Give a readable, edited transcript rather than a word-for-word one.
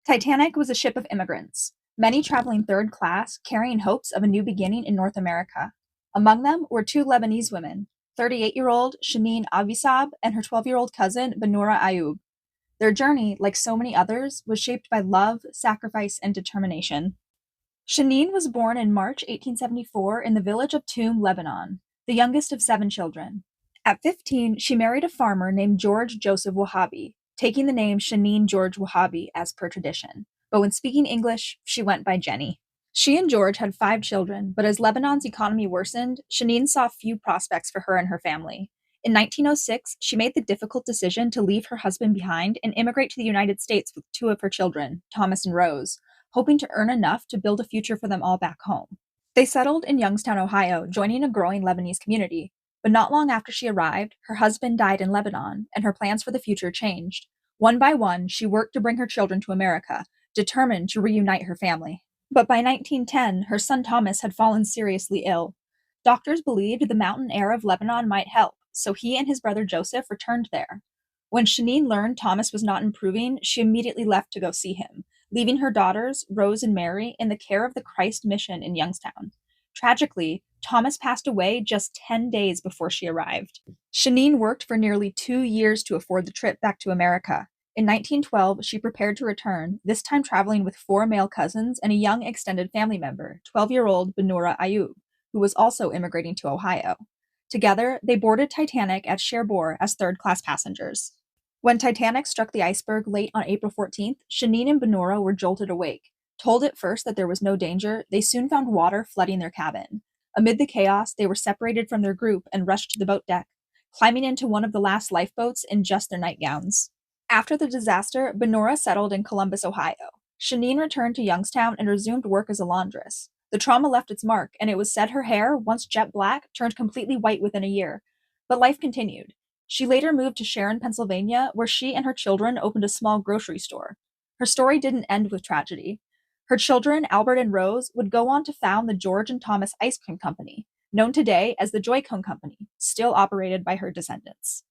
Titanic was a ship of immigrants, many traveling third class, carrying hopes of a new beginning in North America. Among them were two Lebanese women, 38-year-old Shaneen Avisab and her 12-year-old cousin Benura Ayoub. Their journey, like so many others, was shaped by love, sacrifice, and determination. Shaneen was born in March 1874 in the village of Toum, Lebanon, the youngest of seven children. At 15, she married a farmer named George Joseph Wahhabi, taking the name Shaneen George Wahhabi as per tradition. But when speaking English, she went by Jenny. She and George had five children, but as Lebanon's economy worsened, Shaneen saw few prospects for her and her family. In 1906, she made the difficult decision to leave her husband behind and immigrate to the United States with two of her children, Thomas and Rose, hoping to earn enough to build a future for them all back home. They settled in Youngstown, Ohio, joining a growing Lebanese community. But not long after she arrived, her husband died in Lebanon, and her plans for the future changed. One by one, she worked to bring her children to America, determined to reunite her family. But by 1910, her son Thomas had fallen seriously ill. Doctors believed the mountain air of Lebanon might help, so he and his brother Joseph returned there. When Shaneen learned Thomas was not improving, she immediately left to go see him, leaving her daughters, Rose and Mary, in the care of the Christ Mission in Youngstown. Tragically, Thomas passed away just 10 days before she arrived. Shaneen worked for nearly 2 years to afford the trip back to America. In 1912, she prepared to return, this time traveling with four male cousins and a young extended family member, 12-year-old Benura Ayoub, who was also immigrating to Ohio. Together, they boarded Titanic at Cherbourg as third-class passengers. When Titanic struck the iceberg late on April 14th, Shaneen and Benura were jolted awake. Told at first that there was no danger, they soon found water flooding their cabin. Amid the chaos, they were separated from their group and rushed to the boat deck, climbing into one of the last lifeboats in just their nightgowns. After the disaster, Benura settled in Columbus, Ohio. Shaneen returned to Youngstown and resumed work as a laundress. The trauma left its mark, and it was said her hair, once jet black, turned completely white within a year. But life continued. She later moved to Sharon, Pennsylvania, where she and her children opened a small grocery store. Her story didn't end with tragedy. Her children, Albert and Rose, would go on to found the George and Thomas Ice Cream Company, known today as the Joy Cone Company, still operated by her descendants.